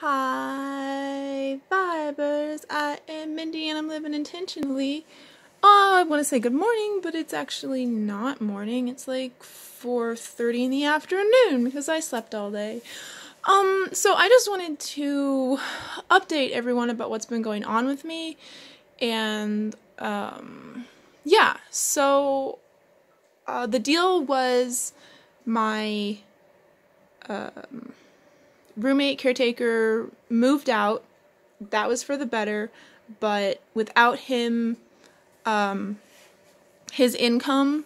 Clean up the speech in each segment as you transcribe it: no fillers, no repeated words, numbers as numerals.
Hi, Vibers. I am Mindy and I'm living intentionally. Oh, I want to say good morning, but it's actually not morning. It's like 4:30 in the afternoon because I slept all day. So I just wanted to update everyone about what's been going on with me. And, yeah, so, the deal was my, roommate caretaker moved out. That was for the better, but without him, his income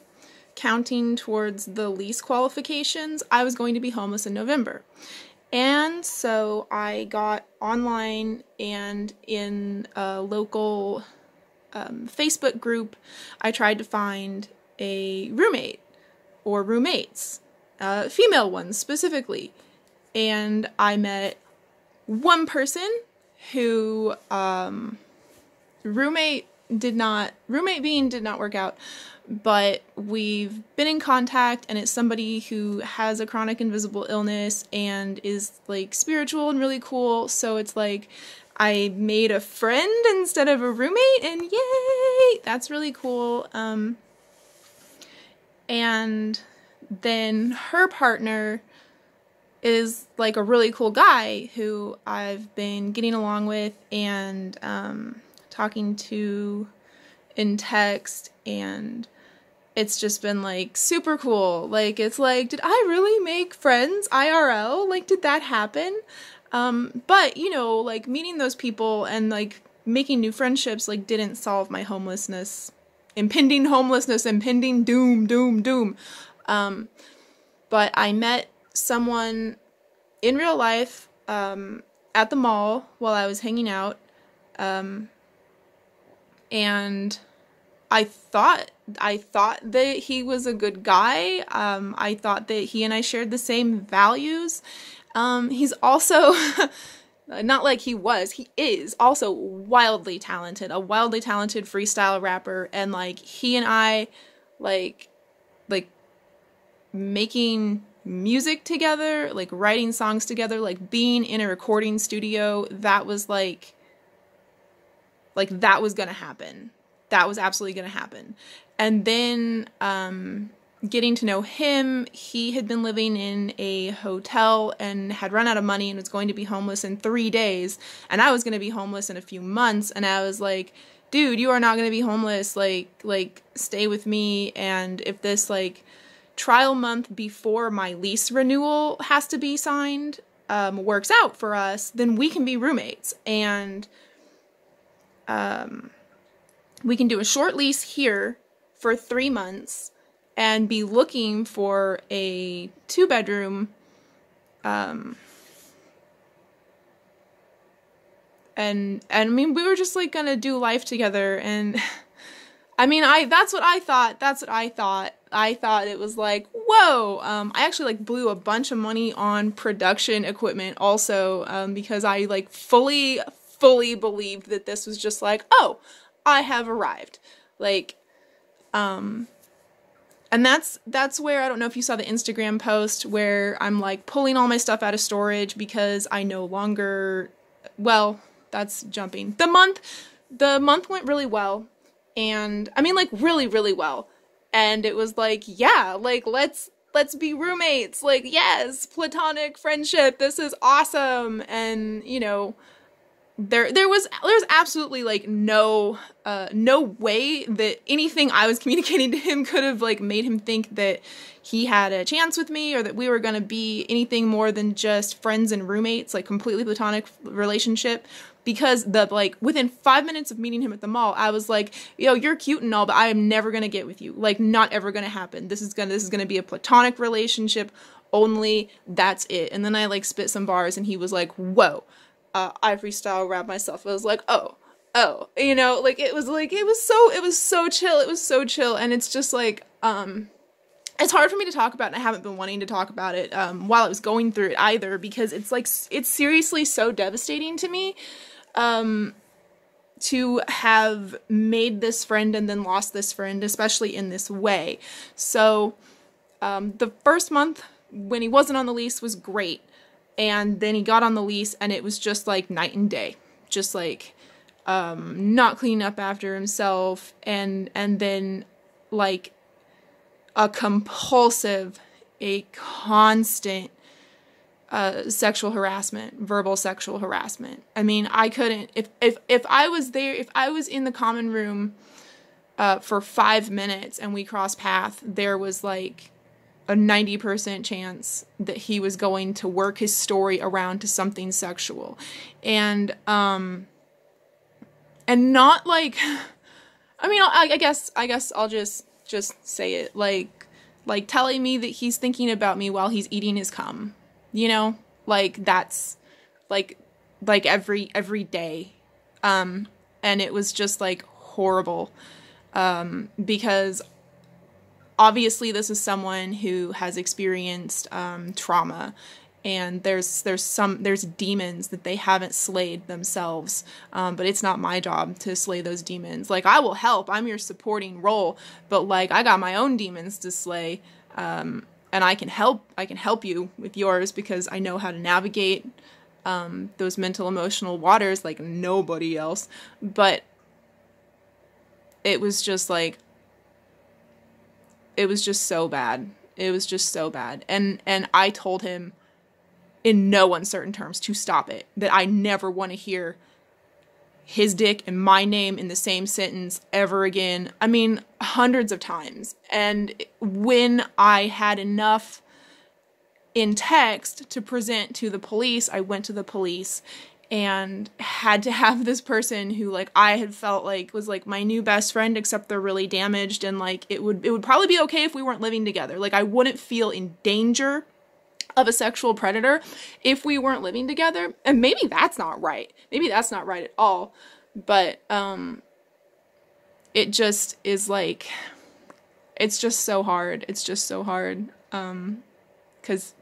counting towards the lease qualifications, I was going to be homeless in November. And so I got online and in a local Facebook group, I tried to find a roommate or roommates, female ones specifically. And I met one person who, roommate being did not work out, but we've been in contact, and it's somebody who has a chronic invisible illness and is like spiritual and really cool. So it's like I made a friend instead of a roommate, and yay, that's really cool. And then her partner is like a really cool guy who I've been getting along with and talking to in text, and it's just been like super cool. Like, it's like, did I really make friends IRL? Like, did that happen? But you know, like meeting those people and like making new friendships like didn't solve my impending doom. But I met someone in real life at the mall while I was hanging out, and I thought that he was a good guy. I thought that he and I shared the same values. He's also not like he is also wildly talented, a wildly talented freestyle rapper, and like he and I like making music together, like writing songs together, like being in a recording studio, that was like that was gonna happen. That was absolutely gonna happen. And then getting to know him, he had been living in a hotel and had run out of money and was going to be homeless in 3 days, and I was going to be homeless in a few months, and I was like, dude, you are not going to be homeless, like stay with me, and if this like trial month before my lease renewal has to be signed works out for us, then we can be roommates, and we can do a short lease here for 3 months and be looking for a 2-bedroom, and I mean, we were just like gonna do life together, and I mean, that's what I thought. I thought it was like, whoa. I actually like blew a bunch of money on production equipment also, because I like fully believed that this was just like, oh, I have arrived. Like, and that's where, I don't know if you saw the Instagram post where I'm like pulling all my stuff out of storage because I no longer, well, that's jumping. The month went really well. And I mean, like really, really well. And it was like, yeah, like let's be roommates. Like, yes, platonic friendship. This is awesome. And you know, there's absolutely like no way that anything I was communicating to him could have like made him think that he had a chance with me or that we were going to be anything more than just friends and roommates, like completely platonic relationship. Because within 5 minutes of meeting him at the mall, I was like, yo, you're cute and all, but I am never gonna get with you. Like, not ever gonna happen. This is gonna be a platonic relationship only. That's it. And then I like spit some bars, and he was like, whoa. I freestyle rap myself. I was like, oh, you know, like it was so chill, and it's just like, it's hard for me to talk about, and I haven't been wanting to talk about it while I was going through it either, because it's like, it's seriously so devastating to me to have made this friend and then lost this friend, especially in this way. So the first month when he wasn't on the lease was great. And then he got on the lease, and it was just like night and day, just like not cleaning up after himself, and then like a constant sexual harassment, verbal sexual harassment. I mean, I couldn't, if I was there, if I was in the common room for 5 minutes and we crossed paths, there was like a 90% chance that he was going to work his story around to something sexual. And not like, I mean, I guess I'll just say it, like telling me that he's thinking about me while he's eating his cum, you know, like that's like every day. And it was just like horrible. Because obviously this is someone who has experienced trauma, and there's demons that they haven't slayed themselves, but it's not my job to slay those demons. Like, I will help, I'm your supporting role, but like I got my own demons to slay, and I can help you with yours, because I know how to navigate those mental emotional waters like nobody else. But it was just like, it was just so bad. It was just so bad. And I told him in no uncertain terms to stop it, that I never want to hear his dick and my name in the same sentence ever again. I mean, hundreds of times. And when I had enough in text to present to the police, I went to the police and had to have this person who, like, I had felt like was like my new best friend, except they're really damaged, and like it would probably be okay if we weren't living together. Like, I wouldn't feel in danger of a sexual predator if we weren't living together. And maybe that's not right. Maybe that's not right at all. But it just is like, it's just so hard. It's just so hard. Cause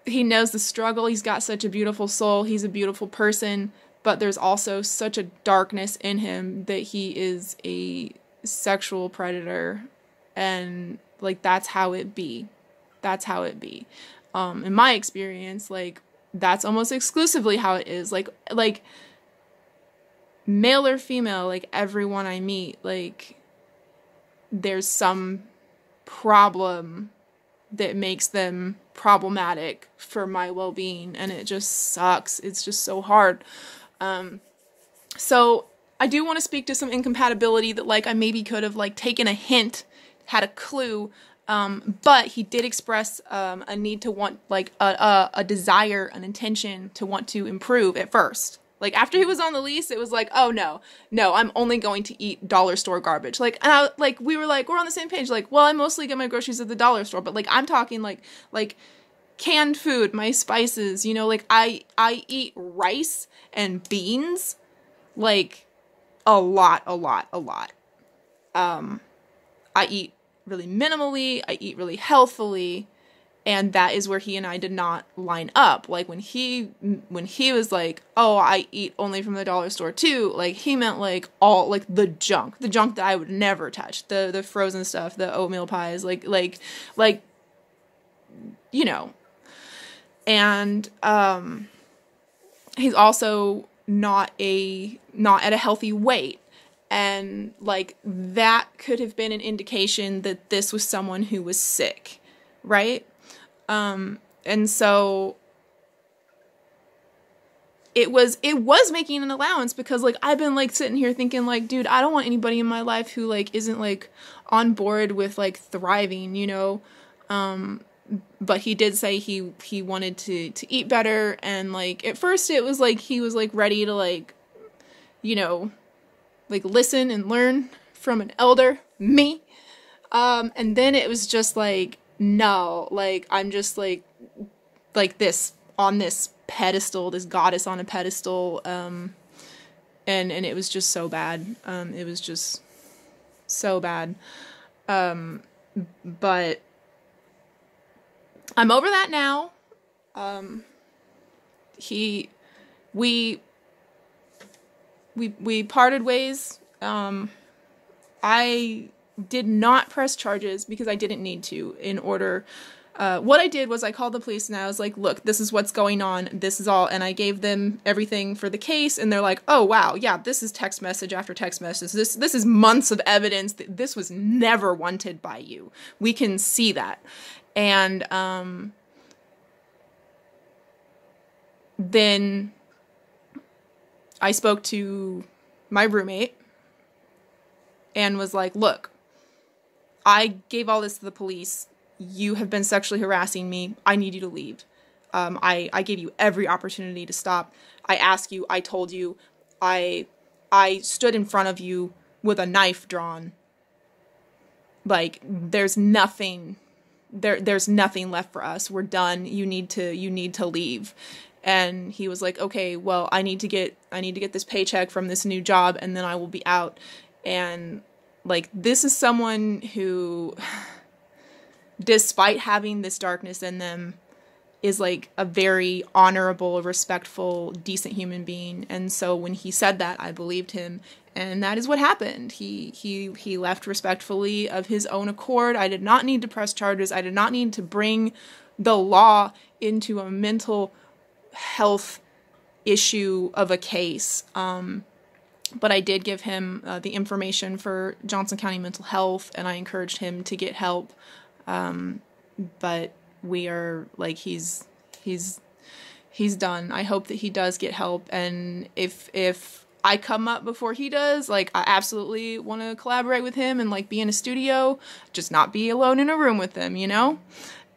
he knows the struggle. He's got such a beautiful soul. He's a beautiful person, but there's also such a darkness in him that he is a sexual predator. And like, that's how it be. That's how it be. In my experience, like, that's almost exclusively how it is. Like male or female, like everyone I meet, like there's some problem that makes them problematic for my well-being, and it just sucks. It's just so hard. So I do want to speak to some incompatibility that, like, I maybe could have like taken a hint, had a clue. But he did express a need to want, like, a desire, an intention to want to improve at first. Like, after he was on the lease, it was like, oh, no, I'm only going to eat dollar store garbage. Like, and we were like, we're on the same page. Like, well, I mostly get my groceries at the dollar store, but like, I'm talking like canned food, my spices, you know, like I eat rice and beans, like a lot. I eat really minimally, I eat really healthily, and that is where he and I did not line up. Like, when he was like, oh, I eat only from the dollar store too, like, he meant like all, like, the junk that I would never touch, the frozen stuff, the oatmeal pies, like, you know. And he's also not at a healthy weight. And, like, that could have been an indication that this was someone who was sick, right? And so it was making an allowance, because, like, I've been, like, sitting here thinking, like, dude, I don't want anybody in my life who, like, isn't, like, on board with, like, thriving, you know? But he did say he wanted to eat better, and, like, at first it was, like, he was, like, ready to, like, you know, like, listen and learn from an elder, me. And then it was just like, no, like, I'm just like this, on this pedestal, this goddess on a pedestal. And it was just so bad. It was just so bad. But I'm over that now. We parted ways. I did not press charges because I didn't need to, in order What I did was I called the police and I was like, look, this is what's going on. This is all. And I gave them everything for the case. And they're like, oh, wow. Yeah, this is text message after text message. This is months of evidence that this was never wanted by you. We can see that. And then I spoke to my roommate and was like, look, I gave all this to the police. You have been sexually harassing me. I need you to leave. I gave you every opportunity to stop. I asked you. I told you. I stood in front of you with a knife drawn. Like, there's nothing. There's nothing left for us. We're done. You need to leave. And he was like, okay, well, I need to get this paycheck from this new job, and then I will be out. And like, this is someone who, despite having this darkness in them, is like a very honorable, respectful, decent human being. And so when he said that, I believed him. And that is what happened. He left respectfully of his own accord. I did not need to press charges. I did not need to bring the law into a mental health issue of a case. But I did give him the information for Johnson County Mental Health, and I encouraged him to get help. But we are like, he's done. I hope that he does get help. And if I come up before he does, like, I absolutely want to collaborate with him and like be in a studio, just not be alone in a room with him, you know?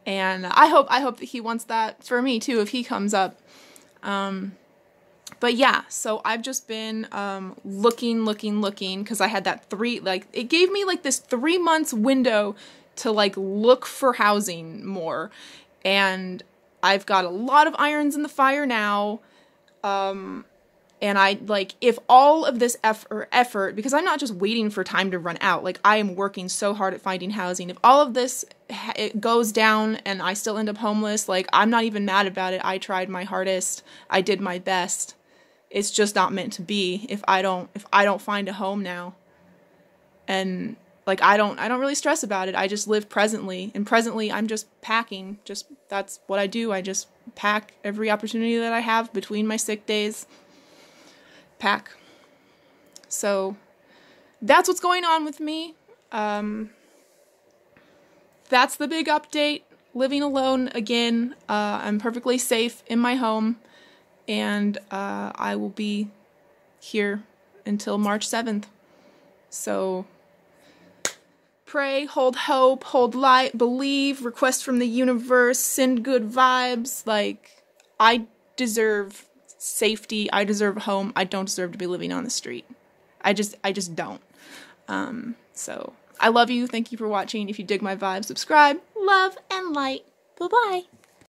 And I hope that he wants that for me too, if he comes up. But yeah, so I've just been, looking, cause I had that it gave me like this 3 months window to like look for housing more. And I've got a lot of irons in the fire now. And I like, if all of this effort, because I'm not just waiting for time to run out, like I am working so hard at finding housing. If all of this it goes down and I still end up homeless, like I'm not even mad about it. I tried my hardest. I did my best. It's just not meant to be if I don't find a home now. And like, I don't really stress about it. I just live presently, and presently I'm just packing. Just, that's what I do. I just pack every opportunity that I have between my sick days. Pack. So that's what's going on with me. That's the big update. Living alone again. I'm perfectly safe in my home, and I will be here until March 7th. So pray, hold hope, hold light, believe, request from the universe, send good vibes. Like, I deserve safety. I deserve a home. I don't deserve to be living on the street. I just don't. So I love you. Thank you for watching. If you dig my vibe, subscribe. Love and light. Bye-bye.